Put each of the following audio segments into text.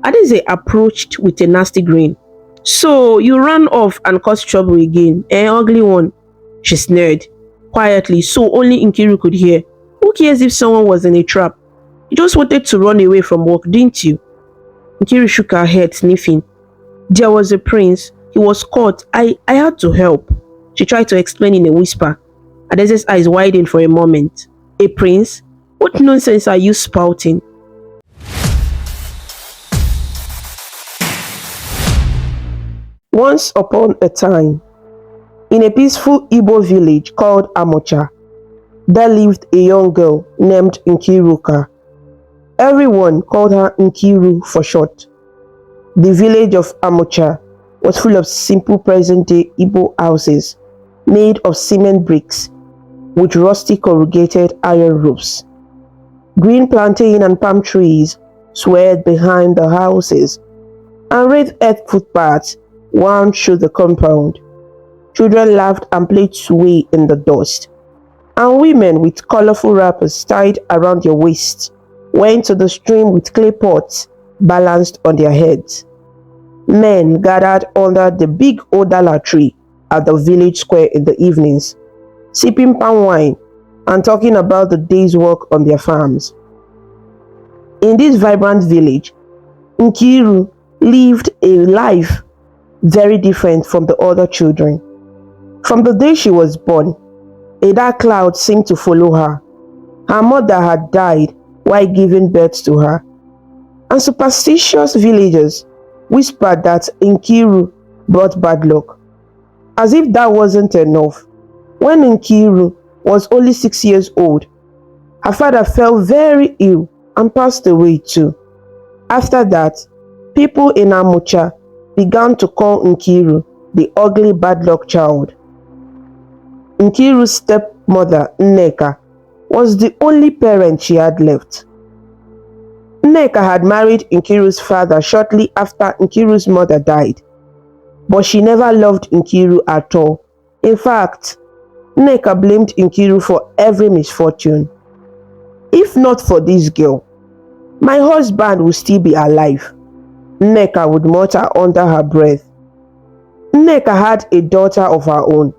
Adeze approached with a nasty grin. So you ran off and caused trouble again, ugly one, she sneered, quietly so only Nkiru could hear. Who cares if someone was in a trap? You just wanted to run away from work, didn't you? Nkiru shook her head, sniffing. There was a prince. He was caught. I had to help. She tried to explain in a whisper. Adeze's eyes widened for a moment. A prince? What nonsense are you spouting? Once upon a time, in a peaceful Igbo village called Amocha, there lived a young girl named Nkiruka. Everyone called her Nkiru for short. The village of Amocha was full of simple present-day Igbo houses made of cement bricks with rusty corrugated iron roofs. Green plantain and palm trees swayed behind the houses, and red earth footpaths wound through the compound. Children laughed and played sway in the dust, and women with colorful wrappers tied around their waists went to the stream with clay pots balanced on their heads. Men gathered under the big Odala tree at the village square in the evenings, sipping palm wine and talking about the day's work on their farms. In this vibrant village, Nkiru lived a life very different from the other children. From the day she was born, a dark cloud seemed to follow her. Her mother had died while giving birth to her, and superstitious villagers whispered that Nkiru brought bad luck. As if that wasn't enough, when Nkiru was only 6 years old, her father fell very ill and passed away too. After that, people in Amucha began to call Nkiru the ugly bad luck child. Nkiru's stepmother, Nneka, was the only parent she had left. Nneka had married Nkiru's father shortly after Nkiru's mother died, but she never loved Nkiru at all. In fact, Nneka blamed Nkiru for every misfortune. If not for this girl, my husband would still be alive, Nneka would mutter under her breath. Nneka had a daughter of her own,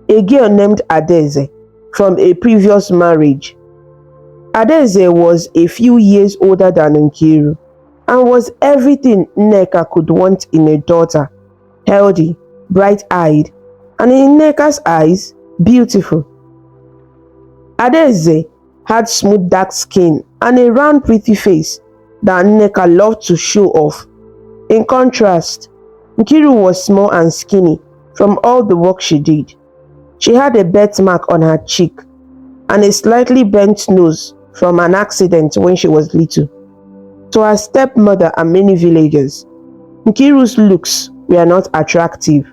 a girl named Adeze, from a previous marriage. Adeze was a few years older than Nkiru and was everything Nneka could want in a daughter: healthy, bright-eyed, and in Nneka's eyes, beautiful. Adeze had smooth dark skin and a round pretty face that Nneka loved to show off. In contrast, Nkiru was small and skinny from all the work she did. She had a birthmark on her cheek and a slightly bent nose from an accident when she was little. To her stepmother and many villagers, Nkiru's looks were not attractive.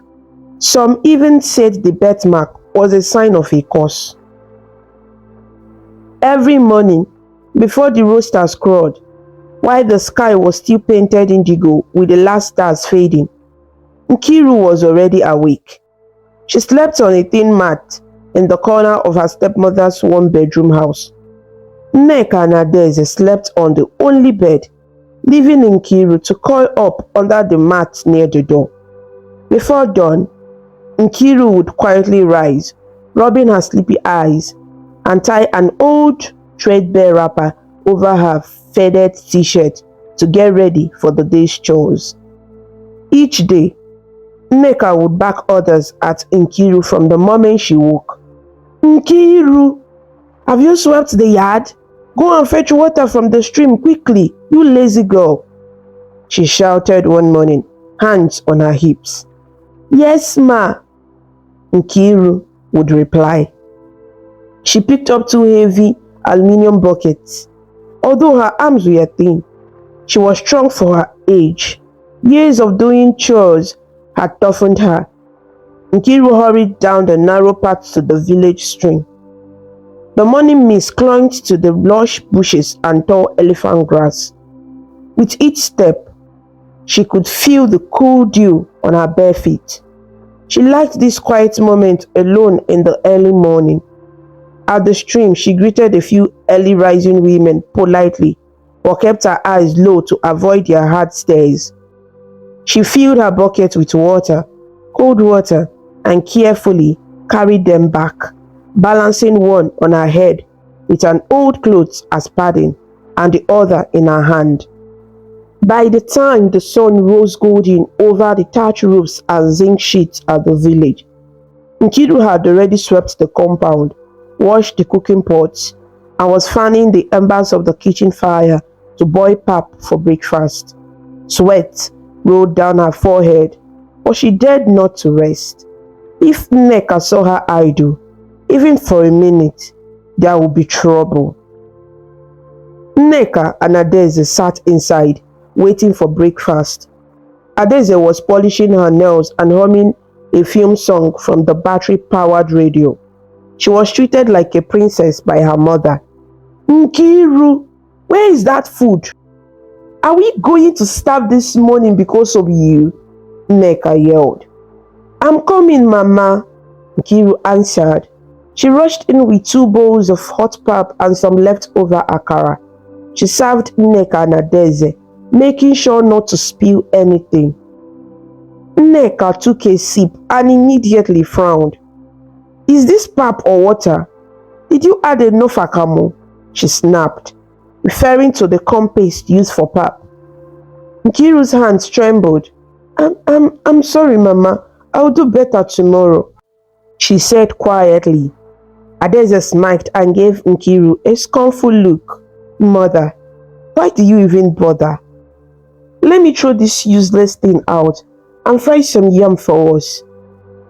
Some even said the birthmark was a sign of a curse. Every morning, before the roosters crowed, while the sky was still painted indigo with the last stars fading, Nkiru was already awake. She slept on a thin mat in the corner of her stepmother's one-bedroom house. Nneka and Adeze slept on the only bed, leaving Nkiru to curl up under the mat near the door. Before dawn, Nkiru would quietly rise, rubbing her sleepy eyes, and tie an old threadbare wrapper over her faded t-shirt to get ready for the day's chores. Each day, Nneka would back orders at Nkiru from the moment she woke. "Nkiru, have you swept the yard? Go and fetch water from the stream quickly, you lazy girl," she shouted one morning, hands on her hips. "Yes, ma," Nkiru would reply. She picked up two heavy aluminium buckets. Although her arms were thin, she was strong for her age. Years of doing chores had toughened her. Nkiru hurried down the narrow path to the village stream. The morning mist clung to the lush bushes and tall elephant grass. With each step, she could feel the cool dew on her bare feet. She liked this quiet moment alone in the early morning. At the stream, she greeted a few early rising women politely but kept her eyes low to avoid their hard stares. She filled her bucket with water, cold water, and carefully carried them back, balancing one on her head with an old cloth as padding and the other in her hand. By the time the sun rose golden over the thatch roofs and zinc sheets at the village, Nkiru had already swept the compound, washed the cooking pots, and was fanning the embers of the kitchen fire to boil pap for breakfast. Sweat rolled down her forehead, but she dared not to rest. If Nneka saw her idle, even for a minute, there would be trouble. Nneka and Adaeze sat inside, waiting for breakfast. Adaeze was polishing her nails and humming a film song from the battery-powered radio. She was treated like a princess by her mother. "Nkiru, where is that food? Are we going to starve this morning because of you?" Nneka yelled. "I'm coming, Mama," Nkiru answered. She rushed in with 2 bowls of hot pap and some leftover akara. She served Nneka and Adaeze, making sure not to spill anything. Nneka took a sip and immediately frowned. "Is this pap or water? Did you add enough akamu?" she snapped, referring to the corn paste used for pap. Nkiru's hands trembled. I'm sorry, Mama. I'll do better tomorrow," she said quietly. Adaeze smiled and gave Nkiru a scornful look. "Mother, why do you even bother? Let me throw this useless thing out and fry some yam for us,"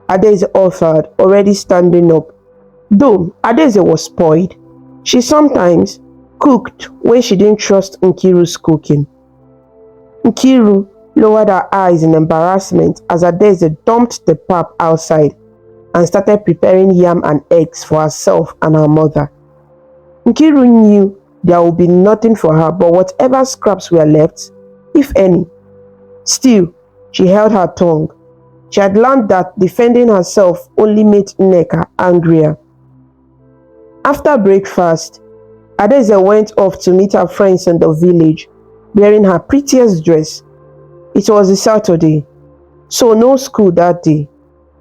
Adaeze offered, already standing up. Though Adaeze was spoiled, she sometimes cooked when she didn't trust Nkiru's cooking. Nkiru lowered her eyes in embarrassment as Adaeze dumped the pap outside and started preparing yam and eggs for herself and her mother. Nkiru knew there would be nothing for her but whatever scraps were left, if any. Still, she held her tongue. She had learned that defending herself only made Nneka angrier. After breakfast, Adaeze went off to meet her friends in the village, wearing her prettiest dress. It was a Saturday, so no school that day.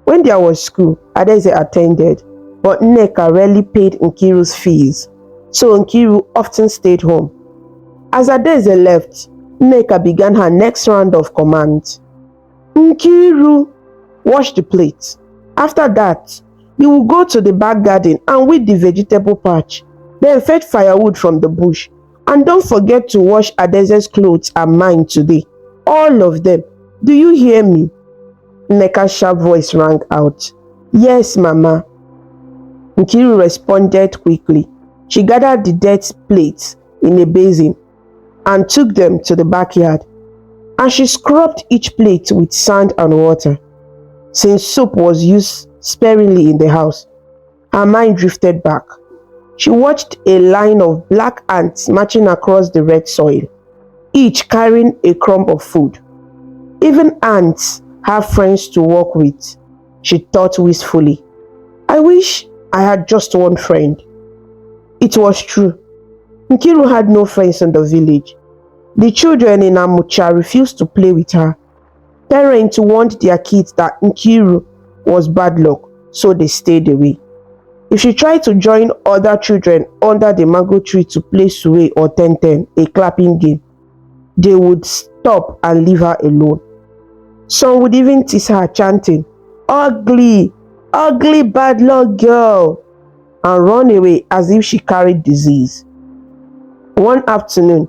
When there was school, Adaeze attended, but Nneka rarely paid Nkiru's fees, so Nkiru often stayed home. As Adaeze left, Nneka began her next round of commands. "Nkiru, wash the plate. After that, you will go to the back garden and weed the vegetable patch, then fetch firewood from the bush. And don't forget to wash Adaeze's clothes and mine today. All of them. Do you hear me?" Nneka's sharp voice rang out. "Yes, Mama." Nkiru responded quickly. She gathered the dirty plates in a basin and took them to the backyard, and she scrubbed each plate with sand and water. Since soap was used sparingly in the house, her mind drifted back. She watched a line of black ants marching across the red soil, each carrying a crumb of food. Even ants have friends to work with, she thought wistfully. I wish I had just one friend. It was true. Nkiru had no friends in the village. The children in Amucha refused to play with her. Parents warned their kids that Nkiru was bad luck, so they stayed away. If she tried to join other children under the mango tree to play Suwe or Ten, a clapping game, they would stop and leave her alone. Some would even tease her, chanting, "Ugly, ugly bad luck girl," and run away as if she carried disease. One afternoon,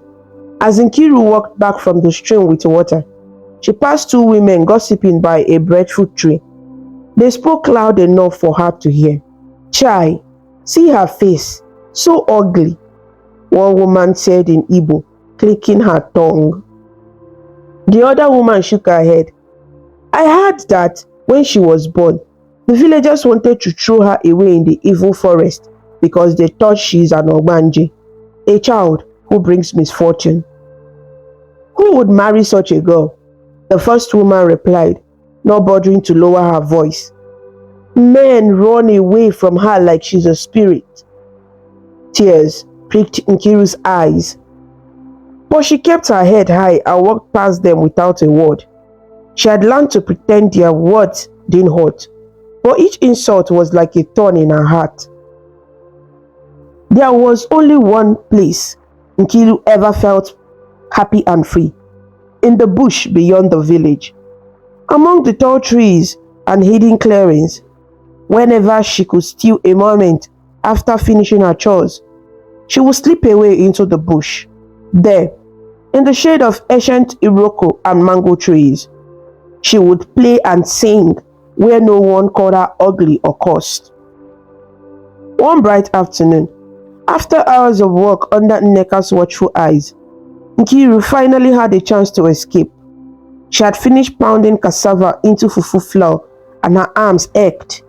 as Nkiru walked back from the stream with water, she passed two women gossiping by a breadfruit tree. They spoke loud enough for her to hear. "Chai, see her face, so ugly," one woman said in Igbo, clicking her tongue. The other woman shook her head. "I heard that when she was born, the villagers wanted to throw her away in the evil forest because they thought she is an Ogbanje, a child who brings misfortune." "Who would marry such a girl?" the first woman replied, not bothering to lower her voice. "Men run away from her like she's a spirit." Tears pricked Nkiru's eyes. But she kept her head high and walked past them without a word. She had learned to pretend their words didn't hurt, but each insult was like a thorn in her heart. There was only one place Nkiru ever felt happy and free, in the bush beyond the village. Among the tall trees and hidden clearings, whenever she could steal a moment after finishing her chores, she would slip away into the bush. There, in the shade of ancient iroko and mango trees, she would play and sing where no one called her ugly or cursed. One bright afternoon, after hours of work under Nneka's watchful eyes, Nkiru finally had a chance to escape. She had finished pounding cassava into fufu flour and her arms ached.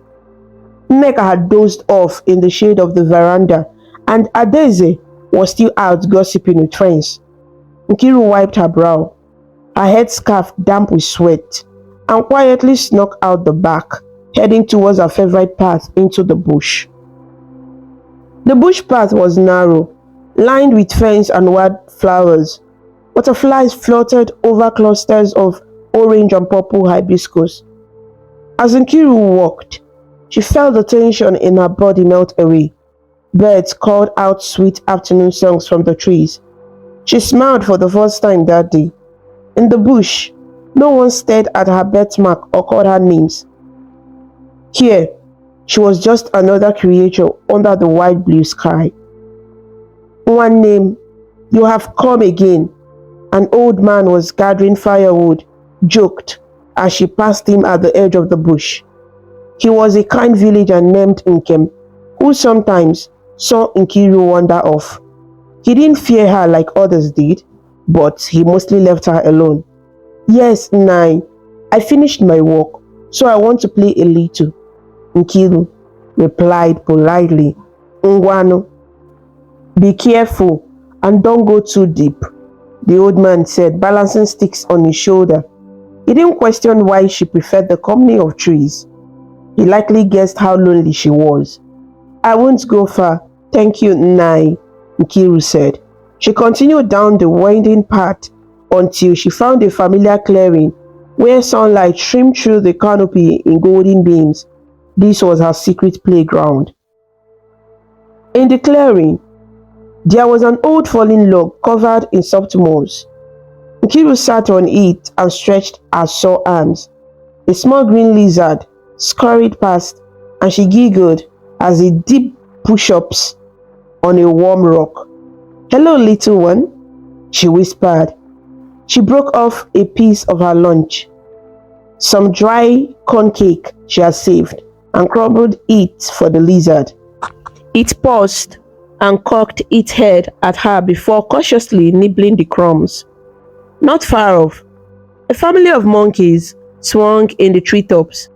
Nneka had dozed off in the shade of the veranda and Adeze was still out gossiping with friends. Nkiru wiped her brow, her headscarf damp with sweat, and quietly snuck out the back, heading towards her favorite path into the bush. The bush path was narrow, lined with ferns and wildflowers. Butterflies fluttered over clusters of orange and purple hibiscus. As Nkiru walked, she felt the tension in her body melt away. Birds called out sweet afternoon songs from the trees. She smiled for the first time that day. In the bush, no one stared at her birthmark or called her names. Here, she was just another creature under the wide blue sky. One name, you have come again. An old man was gathering firewood, joked as she passed him at the edge of the bush. He was a kind villager named Nkem, who sometimes saw Nkiru wander off. He didn't fear her like others did, but he mostly left her alone. Yes, Nai, I finished my work, so I want to play a little, Nkiru replied politely. Ngwano, be careful and don't go too deep, the old man said, balancing sticks on his shoulder. He didn't question why she preferred the company of trees. He likely guessed how lonely she was. I won't go far, thank you, Nai, Nkiru said. She continued down the winding path until she found a familiar clearing where sunlight streamed through the canopy in golden beams. This was her secret playground. In the clearing, there was an old fallen log covered in soft moss. Nkiru sat on it and stretched her sore arms. A small green lizard scurried past and she giggled as it did push-ups on a warm rock. Hello, little one, she whispered. She broke off a piece of her lunch, some dry corn cake she had saved, and crumbled it for the lizard. It paused and cocked its head at her before cautiously nibbling the crumbs. Not far off, a family of monkeys swung in the treetops.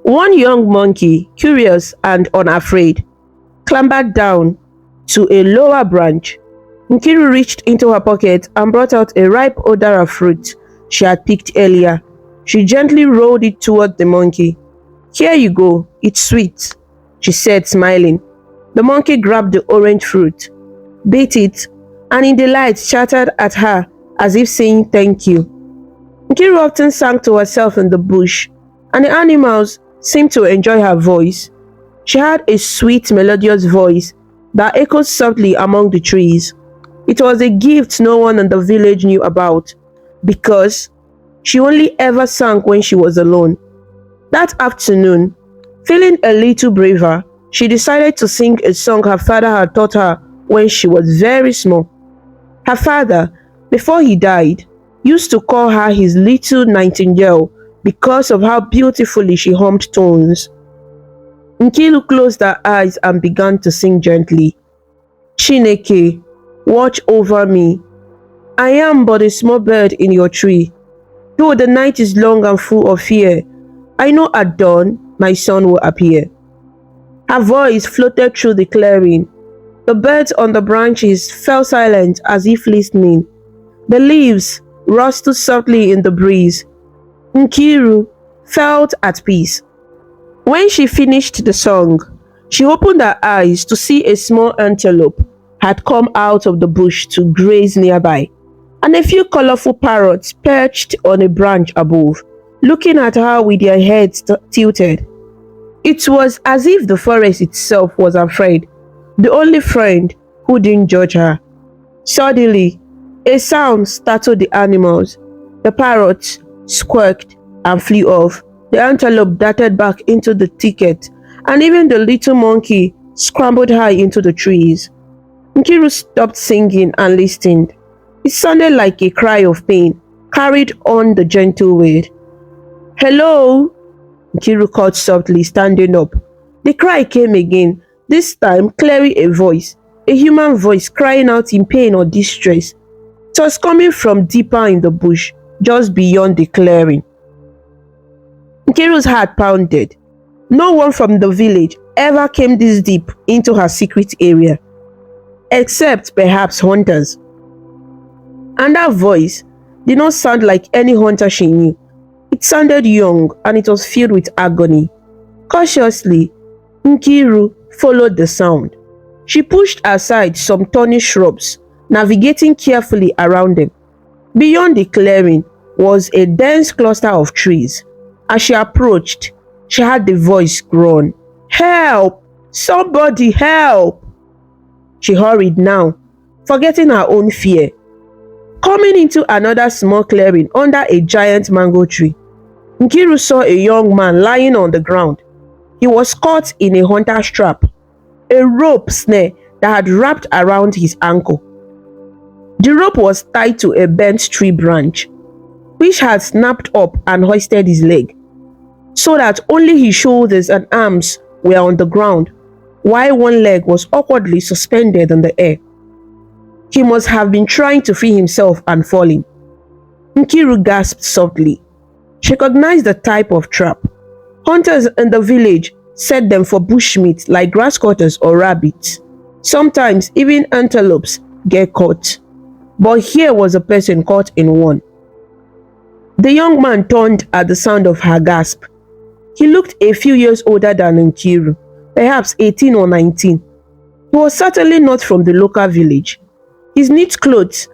One young monkey, curious and unafraid, clambered down to a lower branch. Nkiru reached into her pocket and brought out a ripe odara fruit she had picked earlier. She gently rolled it toward the monkey. Here you go, it's sweet, she said, smiling. The monkey grabbed the orange fruit, bit it, and in delight chattered at her as if saying thank you. Nkiru often sang to herself in the bush, and the animals seemed to enjoy her voice. She had a sweet, melodious voice that echoed softly among the trees. It was a gift no one in the village knew about, because she only ever sang when she was alone. That afternoon, feeling a little braver, she decided to sing a song her father had taught her when she was very small. Her father, before he died, used to call her his little nightingale because of how beautifully she hummed tones. Nkiru closed her eyes and began to sing gently. Chineke, watch over me. I am but a small bird in your tree. Though the night is long and full of fear, I know at dawn my sun will appear. Her voice floated through the clearing. The birds on the branches fell silent as if listening. The leaves rustled softly in the breeze. Nkiru felt at peace. When she finished the song, she opened her eyes to see a small antelope had come out of the bush to graze nearby. and a few colorful parrots perched on a branch above, looking at her with their heads tilted. It was as if the forest itself was afraid, the only friend who didn't judge her. Suddenly, a sound startled the animals. The parrots squawked and flew off. The antelope darted back into the thicket, and even the little monkey scrambled high into the trees. Nkiru stopped singing and listened. It sounded like a cry of pain, carried on the gentle wind. "Hello?" Nkiru called softly, standing up. The cry came again, this time clearly a human voice crying out in pain or distress. It was coming from deeper in the bush, just beyond the clearing. Nkiru's heart pounded. No one from the village ever came this deep into her secret area, except perhaps hunters. And that voice did not sound like any hunter she knew. It sounded young and it was filled with agony. Cautiously, Nkiru followed the sound. She pushed aside some thorny shrubs, navigating carefully around them. Beyond the clearing was a dense cluster of trees. As she approached, she heard the voice groan, "Help! Somebody help!" She hurried now, forgetting her own fear. Coming into another small clearing under a giant mango tree, Nkiru saw a young man lying on the ground. He was caught in a hunter's trap, a rope snare that had wrapped around his ankle. The rope was tied to a bent tree branch, which had snapped up and hoisted his leg, so that only his shoulders and arms were on the ground, while one leg was awkwardly suspended in the air. He must have been trying to free himself and falling. Nkiru gasped softly. She recognized the type of trap. Hunters in the village set them for bushmeat like grasscutters or rabbits. Sometimes even antelopes get caught. But here was a person caught in one. The young man turned at the sound of her gasp. He looked a few years older than Nkiru, perhaps 18 or 19. He was certainly not from the local village. His neat clothes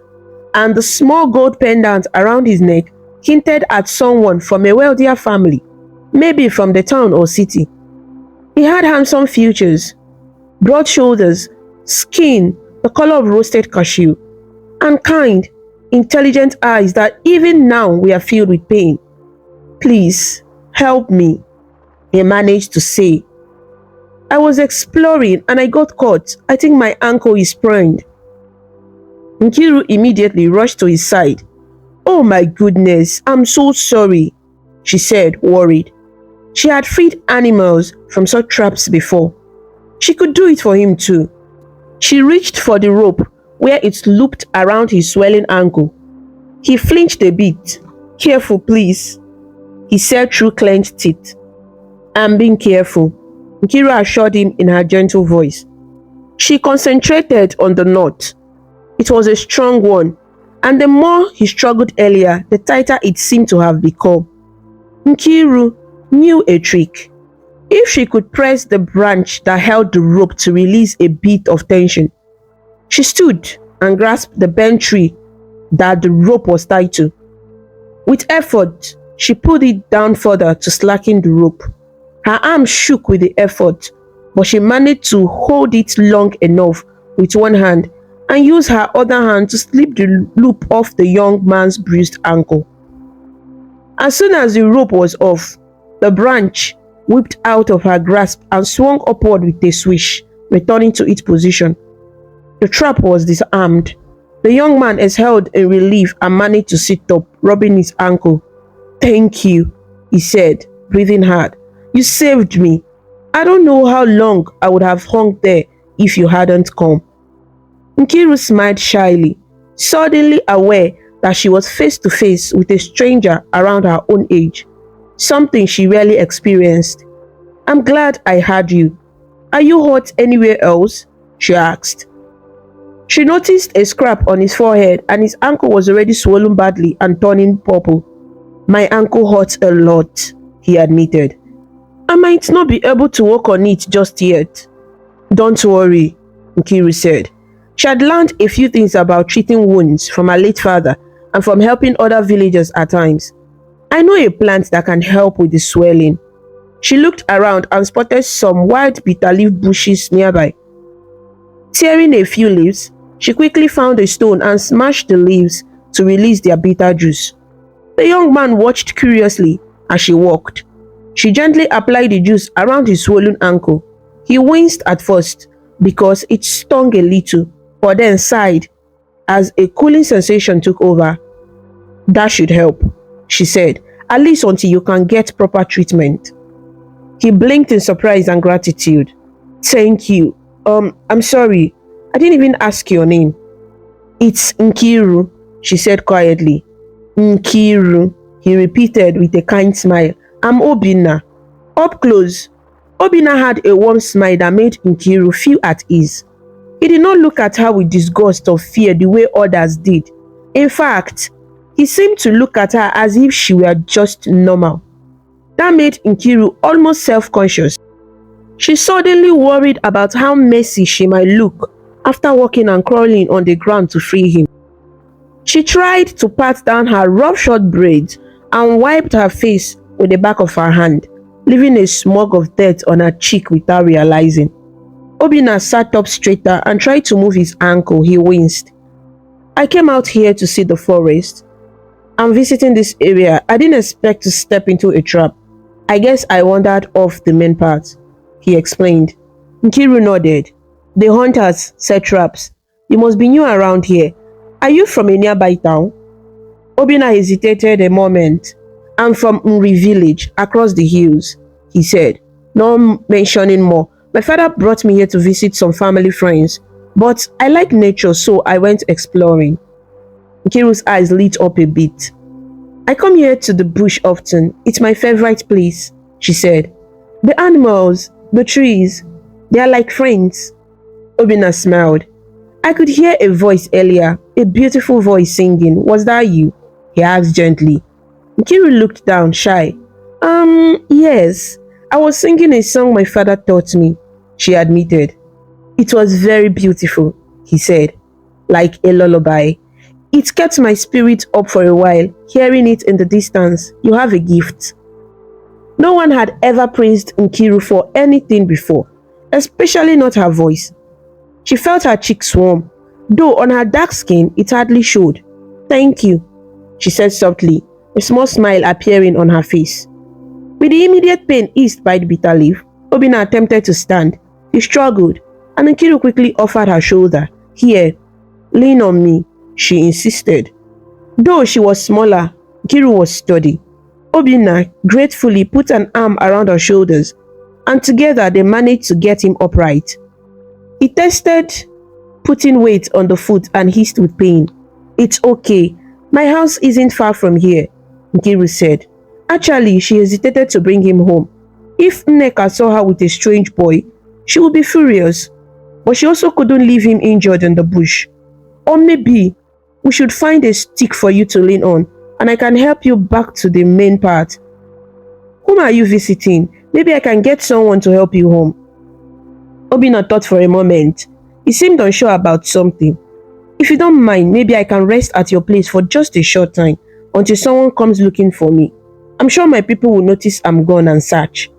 and the small gold pendant around his neck hinted at someone from a wealthier family, maybe from the town or city. He had handsome features, broad shoulders, skin the color of roasted cashew, and kind, intelligent eyes that even now were filled with pain. "Please, help me," he managed to say. "I was exploring and I got caught. I think my ankle is sprained." Nkiru immediately rushed to his side. "Oh my goodness, I'm so sorry," she said, worried. She had freed animals from such traps before. She could do it for him too. She reached for the rope where it looped around his swelling ankle. He flinched a bit. "Careful, please," he said through clenched teeth. "I'm being careful," Nkiru assured him in her gentle voice. She concentrated on the knot. It was a strong one, and the more he struggled earlier, the tighter it seemed to have become. Nkiru knew a trick. If she could press the branch that held the rope to release a bit of tension. She stood and grasped the bent tree that the rope was tied to. With effort, she pulled it down further to slacken the rope. Her arm shook with the effort, but she managed to hold it long enough with one hand and use her other hand to slip the loop off the young man's bruised ankle. As soon as the rope was off, the branch whipped out of her grasp and swung upward with a swish, returning to its position. The trap was disarmed. The young man exhaled in relief and managed to sit up, rubbing his ankle. "Thank you," he said, breathing hard. "You saved me. I don't know how long I would have hung there if you hadn't come." Nkiru smiled shyly, suddenly aware that she was face to face with a stranger around her own age, something she rarely experienced. "I'm glad I had you. Are you hurt anywhere else?" she asked. She noticed a scrap on his forehead and his ankle was already swollen badly and turning purple. "My ankle hurts a lot," he admitted. "I might not be able to work on it just yet." "Don't worry," Nkiru said. She had learned a few things about treating wounds from her late father and from helping other villagers at times. I know a plant that can help with the swelling. She looked around and spotted some wild bitter leaf bushes nearby. Tearing a few leaves, she quickly found a stone and smashed the leaves to release their bitter juice. The young man watched curiously as she walked. She gently applied the juice around his swollen ankle. He winced at first because it stung a little, but then sighed as a cooling sensation took over. "That should help," she said, "at least until you can get proper treatment." He blinked in surprise and gratitude. "Thank you. I'm sorry. I didn't even ask your name." "It's Nkiru," she said quietly. "Nkiru," he repeated with a kind smile. "I'm Obina." Up close, Obina had a warm smile that made Nkiru feel at ease. He did not look at her with disgust or fear the way others did. In fact, he seemed to look at her as if she were just normal. That made Nkiru almost self-conscious. She suddenly worried about how messy she might look after walking and crawling on the ground to free him. She tried to pat down her rough short braids and wiped her face with the back of her hand, leaving a smug of dirt on her cheek without realizing. Obina sat up straighter and tried to move his ankle. He winced. "I came out here to see the forest. I'm visiting this area. I didn't expect to step into a trap. I guess I wandered off the main path," he explained. Nkiru nodded. "The hunters set traps. You must be new around here. Are you from a nearby town?" Obina hesitated a moment. "I'm from Nri village, across the hills," he said, not mentioning more. "My father brought me here to visit some family friends, but I like nature, so I went exploring." Nkiru's eyes lit up a bit. "I come here to the bush often. It's my favorite place," she said. "The animals, the trees, they are like friends." Obina smiled. "I could hear a voice earlier, a beautiful voice singing. Was that you?" he asked gently. Nkiru looked down, shy. Yes. I was singing a song my father taught me," she admitted. "It was very beautiful," he said, "like a lullaby. It kept my spirit up for a while, hearing it in the distance. You have a gift." No one had ever praised Nkiru for anything before, especially not her voice. She felt her cheeks warm, though on her dark skin it hardly showed. "Thank you," she said softly, a small smile appearing on her face. With the immediate pain eased by the bitter leaf, Obina attempted to stand. He struggled, and Nkiru quickly offered her shoulder. "Here, lean on me," she insisted. Though she was smaller, Nkiru was sturdy. Obina gratefully put an arm around her shoulders, and together they managed to get him upright. He tested putting weight on the foot and hissed with pain. "It's okay. My house isn't far from here," Nkiru said. Actually, she hesitated to bring him home. If Nneka saw her with a strange boy, she would be furious. But she also couldn't leave him injured in the bush. "Or maybe we should find a stick for you to lean on, and I can help you back to the main path." "Whom are you visiting? Maybe I can get someone to help you home." Obina thought for a moment. He seemed unsure about something. "If you don't mind, maybe I can rest at your place for just a short time, until someone comes looking for me. I'm sure my people will notice I'm gone and search."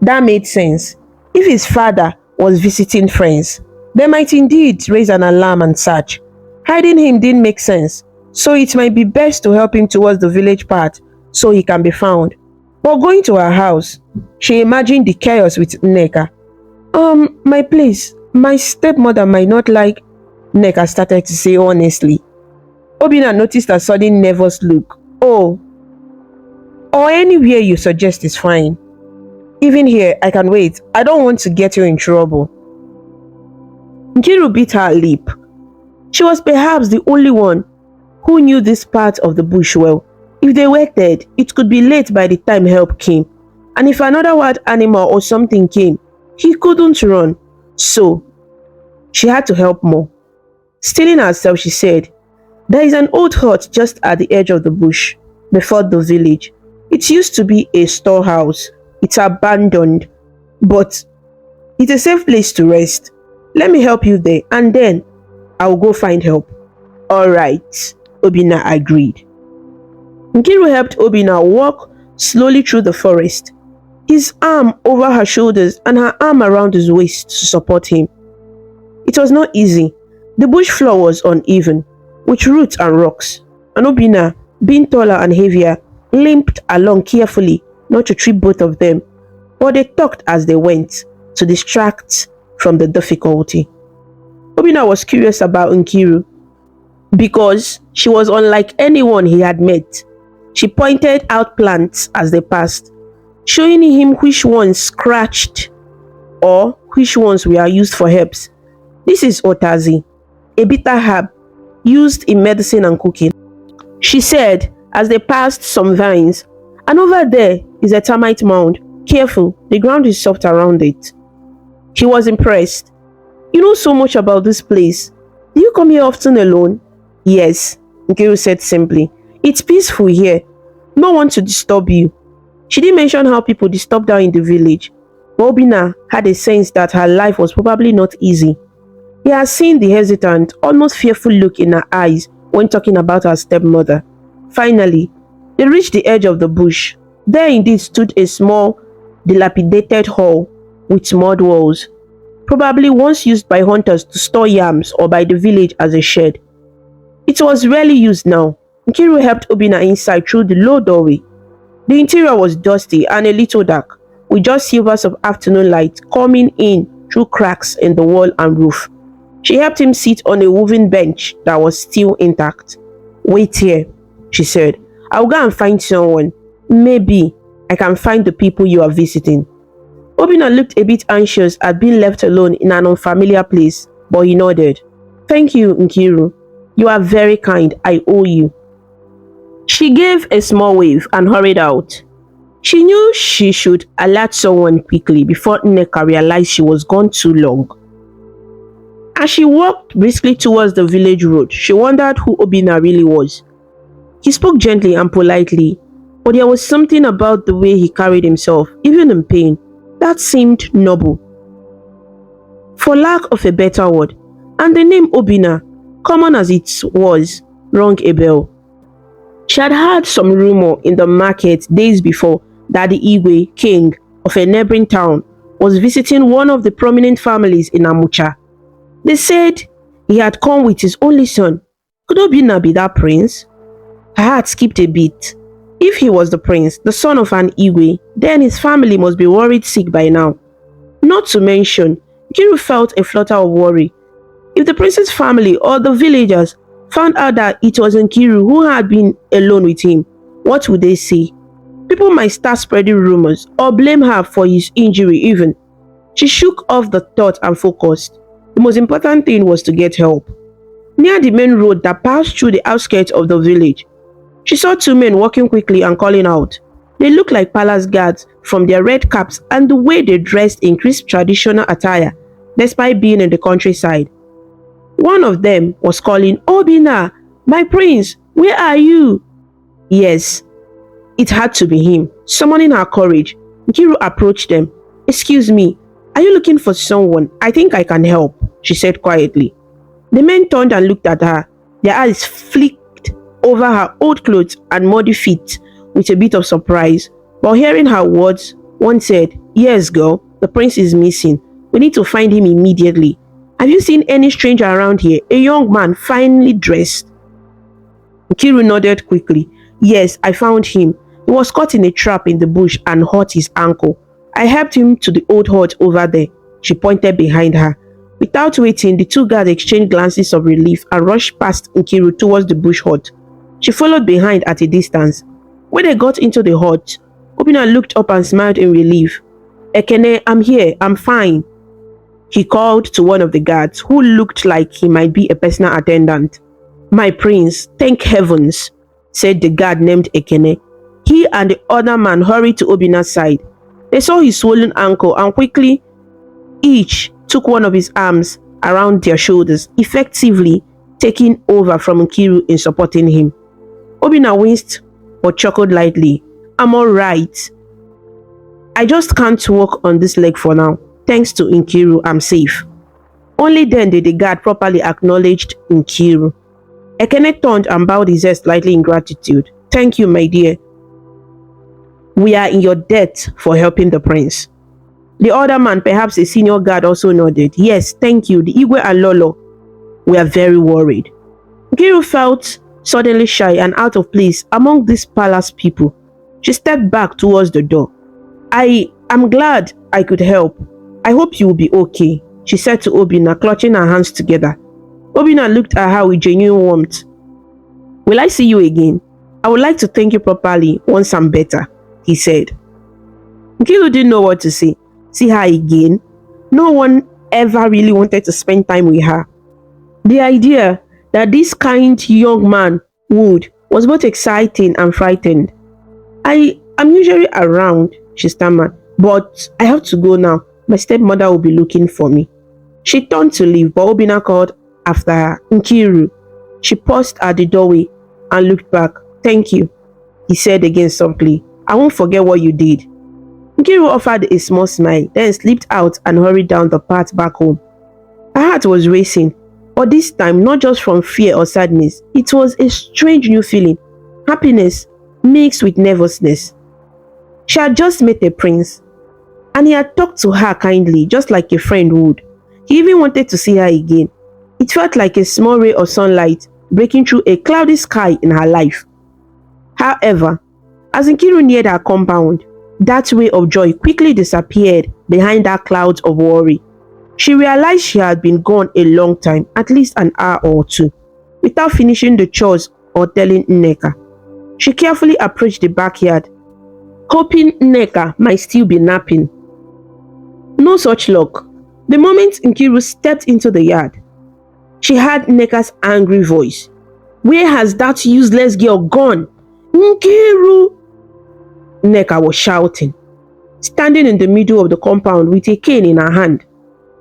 That made sense. If his father was visiting friends, they might indeed raise an alarm and search. Hiding him didn't make sense, so it might be best to help him towards the village path so he can be found. But going to her house, she imagined the chaos with Nneka. My place, my stepmother might not like," Nneka started to say honestly. Obina noticed a sudden nervous look. "Oh, or anywhere you suggest is fine. Even here, I can wait. I don't want to get you in trouble." Nkiru bit her lip. She was perhaps the only one who knew this part of the bush well. If they waited, it could be late by the time help came. And if another wild animal or something came, he couldn't run. So, she had to help more. Stealing herself, she said, "There is an old hut just at the edge of the bush, before the village. It used to be a storehouse. It's abandoned, but it's a safe place to rest. Let me help you there, and then I'll go find help. Alright, Obina agreed. Nkiru helped Obina walk slowly through the forest, his arm over her shoulders and her arm around his waist to support him. It was not easy. The bush floor was uneven, with roots and rocks, and Obina, being taller and heavier, limped along carefully not to trip both of them, but they talked as they went to distract from the difficulty. Obina was curious about Nkiru because she was unlike anyone he had met. She pointed out plants as they passed, showing him which ones scratched or which ones were used for herbs. This is otazi, a bitter herb used in medicine and cooking, she said as they passed some vines. And over there is a termite mound. Careful, the ground is soft around it. He was impressed. You know so much about this place. Do you come here often alone? Yes, Nkiru said simply. It's peaceful here. No one to disturb you. She didn't mention how people disturbed her in the village. But Obina had a sense that her life was probably not easy. He had seen the hesitant, almost fearful look in her eyes when talking about her stepmother. Finally, they reached the edge of the bush. There indeed stood a small, dilapidated hall with mud walls, probably once used by hunters to store yams or by the village as a shed. It was rarely used now. Nkiru helped Obina inside through the low doorway. The interior was dusty and a little dark, with just silvers of afternoon light coming in through cracks in the wall and roof. She helped him sit on a woven bench that was still intact. Wait here, she said. I'll go and find someone. Maybe I can find the people you are visiting. Obina looked a bit anxious at being left alone in an unfamiliar place, but he nodded. Thank you, Nkiru. You are very kind. I owe you. She gave a small wave and hurried out. She knew she should alert someone quickly before Nneka realized she was gone too long. As she walked briskly towards the village road, she wondered who Obina really was. He spoke gently and politely, but there was something about the way he carried himself, even in pain, that seemed noble. For lack of a better word, and the name Obina, common as it was, rang a bell. She had heard some rumor in the market days before that the Igwe, king of a neighboring town, was visiting one of the prominent families in Amucha. They said he had come with his only son. Could Obina be that prince? Her heart skipped a beat. If he was the prince, the son of an Igwe, then his family must be worried sick by now. Not to mention, Nkiru felt a flutter of worry. If the prince's family or the villagers found out that it was Nkiru who had been alone with him, what would they say? People might start spreading rumors or blame her for his injury even. She shook off the thought and focused. The most important thing was to get help. Near the main road that passed through the outskirts of the village, she saw two men walking quickly and calling out. They looked like palace guards from their red caps and the way they dressed in crisp traditional attire, despite being in the countryside. One of them was calling, Obina, my prince, where are you? Yes, it had to be him. Summoning her courage, Nkiru approached them. Excuse me, are you looking for someone? I think I can help, she said quietly. The men turned and looked at her, their eyes flicked over her old clothes and muddy feet with a bit of surprise. But hearing her words, one said, Yes, girl, the prince is missing. We need to find him immediately. Have you seen any stranger around here? A young man, finely dressed. Nkiru nodded quickly. Yes, I found him. He was caught in a trap in the bush and hurt his ankle. I helped him to the old hut over there. She pointed behind her. Without waiting, the two guards exchanged glances of relief and rushed past Nkiru towards the bush hut. She followed behind at a distance. When they got into the hut, Obina looked up and smiled in relief. Ekene, I'm here. I'm fine. He called to one of the guards, who looked like he might be a personal attendant. My prince, thank heavens, said the guard named Ekene. He and the other man hurried to Obina's side. They saw his swollen ankle and quickly each took one of his arms around their shoulders, effectively taking over from Nkiru in supporting him. Obina winced but chuckled lightly. I'm alright. I just can't walk on this leg for now. Thanks to Nkiru, I'm safe. Only then did the guard properly acknowledge Nkiru. Ekene turned and bowed his head slightly in gratitude. "Thank you, my dear. We are in your debt for helping the prince." The other man, perhaps a senior guard, also nodded. "Yes, thank you. The Igwe and Lolo were very worried." Nkiru felt suddenly shy and out of place among these palace people. She stepped back towards the door. I'm glad I could help. I hope you will be okay," she said to Obinna, clutching her hands together. Obinna looked at her with genuine warmth. "Will I see you again? I would like to thank you properly once I'm better," he said. Nkiru didn't know what to say. See her again? No one ever really wanted to spend time with her. The idea that this kind young man would was both exciting and frightened. I'm usually around," she stammered, "but I have to go now. My stepmother will be looking for me." She turned to leave, but Obinna called after her, "Nkiru." She paused at the doorway and looked back. "Thank you," he said again softly. "I won't forget what you did." Nkiru offered a small smile, then slipped out and hurried down the path back home. Her heart was racing, but this time not just from fear or sadness. It was a strange new feeling, happiness mixed with nervousness. She had just met a prince, and he had talked to her kindly, just like a friend would. He even wanted to see her again. It felt like a small ray of sunlight breaking through a cloudy sky in her life. However, as Nkiru neared her compound, that ray of joy quickly disappeared behind her clouds of worry. She realized she had been gone a long time, at least an hour or two, without finishing the chores or telling Nneka. She carefully approached the backyard, hoping Nneka might still be napping. No such luck. The moment Nkiru stepped into the yard, she heard Nneka's angry voice. "Where has that useless girl gone? Nkiru!" Nneka was shouting, standing in the middle of the compound with a cane in her hand.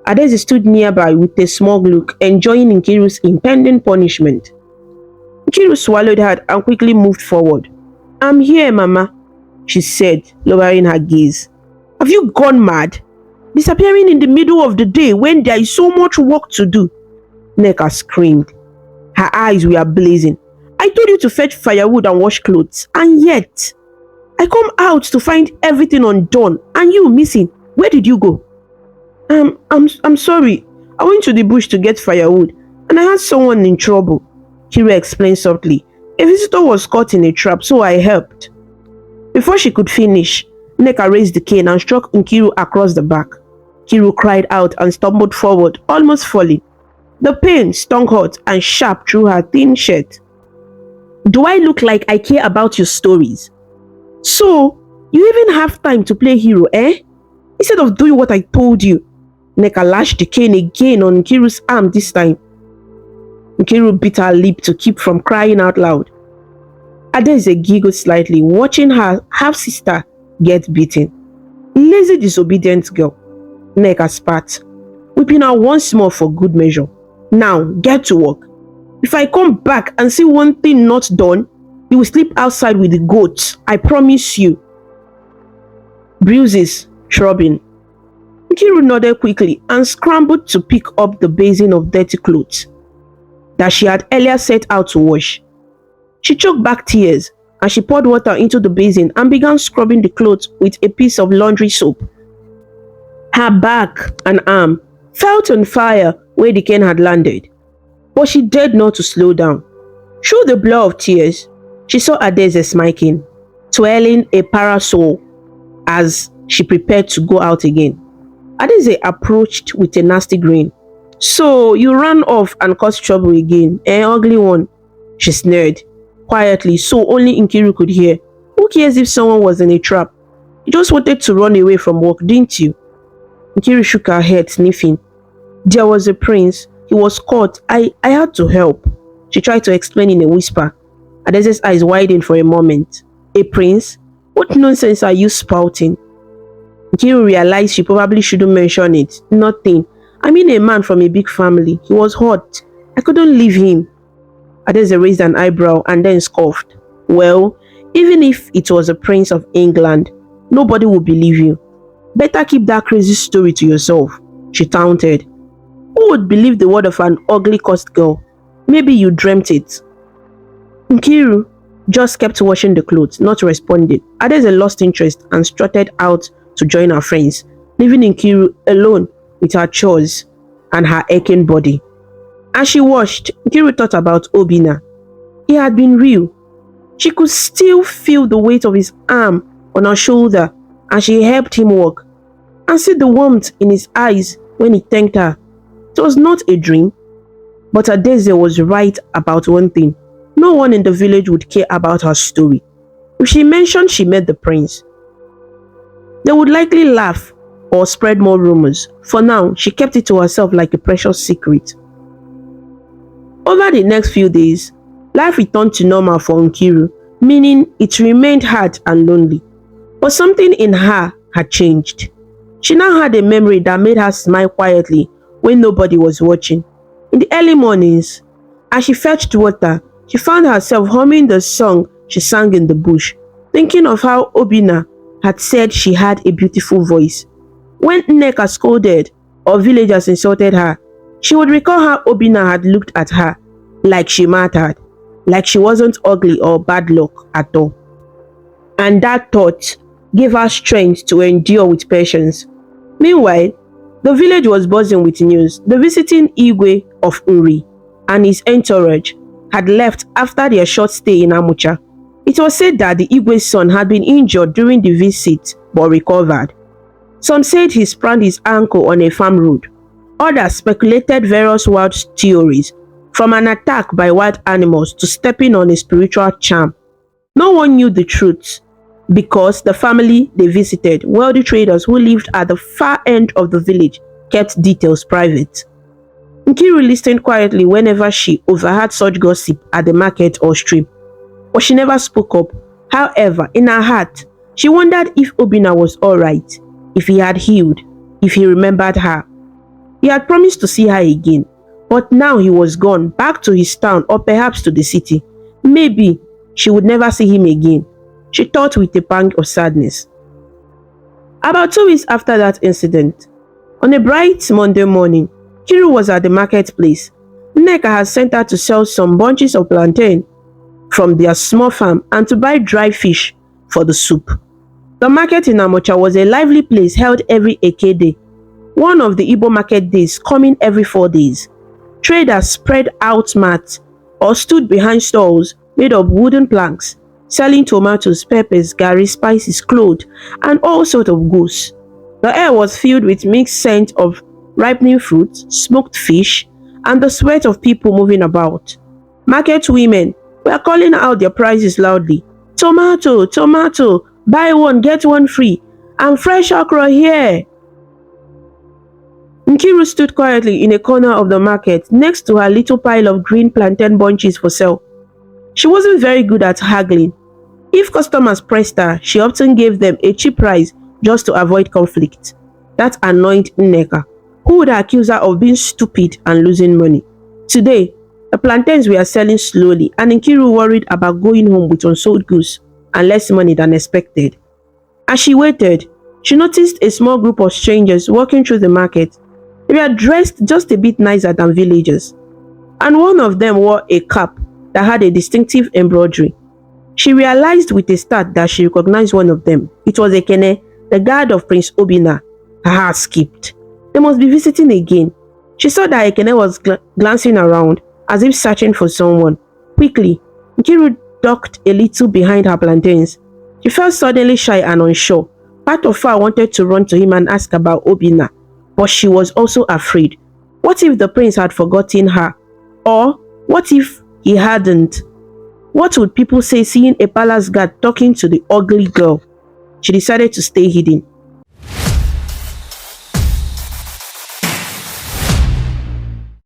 Adeze stood nearby with a smug look, enjoying Nkiru's impending punishment. Nkiru swallowed hard and quickly moved forward. "I'm here, Mama," she said, lowering her gaze. "Have you gone mad? Disappearing in the middle of the day when there is so much work to do?" Nneka screamed. Her eyes were blazing. "I told you to fetch firewood and wash clothes, and yet I come out to find everything undone and you missing. Where did you go?" I'm sorry. I went to the bush to get firewood and I had someone in trouble," Kira explained softly. "A visitor was caught in a trap, so I helped." Before she could finish, Nneka raised the cane and struck Nkiru across the back. Nkiru cried out and stumbled forward, almost falling. The pain stung hot and sharp through her thin shirt. "Do I look like I care about your stories? So, you even have time to play hero, eh? Instead of doing what I told you." Nneka lashed the cane again on Nkiru's arm this time. Nkiru bit her lip to keep from crying out loud. Adeze giggled slightly, watching her half-sister get beaten. "Lazy, disobedient girl," Nneka spat, whipping her once more for good measure. "Now, get to work. If I come back and see one thing not done, you will sleep outside with the goats, I promise you." Bruises, throbbing. Nkiru nodded quickly and scrambled to pick up the basin of dirty clothes that she had earlier set out to wash. She choked back tears as she poured water into the basin and began scrubbing the clothes with a piece of laundry soap. Her back and arm felt on fire where the cane had landed, but she dared not to slow down. Through the blur of tears, she saw Adeze smiling, twirling a parasol as she prepared to go out again. Adeze approached with a nasty grin. "So, you ran off and caused trouble again, ugly one," she sneered, quietly so only Nkiru could hear. "Who cares if someone was in a trap? You just wanted to run away from work, didn't you?" Nkiru shook her head, sniffing. "There was a prince. He was caught. I had to help," she tried to explain in a whisper. Adeze's eyes widened for a moment. "A prince? What nonsense are you spouting?" Nkiru realized she probably shouldn't mention it. "Nothing. I mean a man from a big family. He was hot. I couldn't leave him." Adeze raised an eyebrow and then scoffed. "Well, even if it was a prince of England, nobody would believe you. Better keep that crazy story to yourself," she taunted. Who would believe the word of an ugly cursed girl? Maybe you dreamt it. Nkiru just kept washing the clothes, not responding. Adeze lost interest and strutted out to join her friends, leaving Nkiru alone with her chores and her aching body. As she washed, Nkiru thought about Obinna. He had been real. She could still feel the weight of his arm on her shoulder as she helped him walk, and see the warmth in his eyes when he thanked her. It was not a dream, but Adeze was right about one thing. No one in the village would care about her story. If she mentioned she met the prince, they would likely laugh or spread more rumors. For now, she kept it to herself like a precious secret. Over the next few days, life returned to normal for Nkiru, meaning it remained hard and lonely. But something in her had changed. She now had a memory that made her smile quietly when nobody was watching. In the early mornings, as she fetched water, she found herself humming the song she sang in the bush, thinking of how Obinna had said she had a beautiful voice. When Nneka scolded or villagers insulted her, she would recall how Obinna had looked at her like she mattered, like she wasn't ugly or bad luck at all. And that thought gave her strength to endure with patience. Meanwhile, the village was buzzing with news. The visiting Igwe of Uri and his entourage had left after their short stay in Amucha. It was said that the Igwe's son had been injured during the visit but recovered. Some said he sprained his ankle on a farm road. Others speculated various wild theories, from an attack by wild animals to stepping on a spiritual charm. No one knew the truth because the family they visited, wealthy traders who lived at the far end of the village, kept details private. Nkiru listened quietly whenever she overheard such gossip at the market or stream, but she never spoke up. However, in her heart, she wondered if Obinna was alright, if he had healed, if he remembered her. He had promised to see her again, but now he was gone, back to his town or perhaps to the city. Maybe she would never see him again, she thought with a pang of sadness. About 2 weeks after that incident, on a bright Monday morning, Kiru was at the marketplace. Nneka had sent her to sell some bunches of plantain from their small farm and to buy dry fish for the soup. The market in Amocha was a lively place held every Eke day, one of the Igbo market days coming every 4 days. Traders spread out mats or stood behind stalls made of wooden planks, selling tomatoes, peppers, garri, spices, clothes, and all sorts of goods. The air was filled with mixed scent of ripening fruits, smoked fish, and the sweat of people moving about. Market women were calling out their prices loudly. Tomato, tomato, buy one, get one free, and fresh okra here. Nkiru stood quietly in a corner of the market next to her little pile of green plantain bunches for sale. She wasn't very good at haggling. If customers pressed her, she often gave them a cheap price just to avoid conflict. That annoyed Nneka, who would accuse her of being stupid and losing money. Today, the plantains were selling slowly and Nkiru worried about going home with unsold goods and less money than expected. As she waited, she noticed a small group of strangers walking through the market. They were dressed just a bit nicer than villagers, and one of them wore a cap that had a distinctive embroidery. She realized with a start that she recognized one of them. It was Ekene, the guard of Prince Obinna. Her heart skipped. They must be visiting again. She saw that Ekene was glancing around, as if searching for someone. Quickly, Nkiru ducked a little behind her plantains. She felt suddenly shy and unsure. Part of her wanted to run to him and ask about Obinna, but she was also afraid. What if the prince had forgotten her? Or what if he hadn't? What would people say seeing a palace guard talking to the ugly girl? She decided to stay hidden.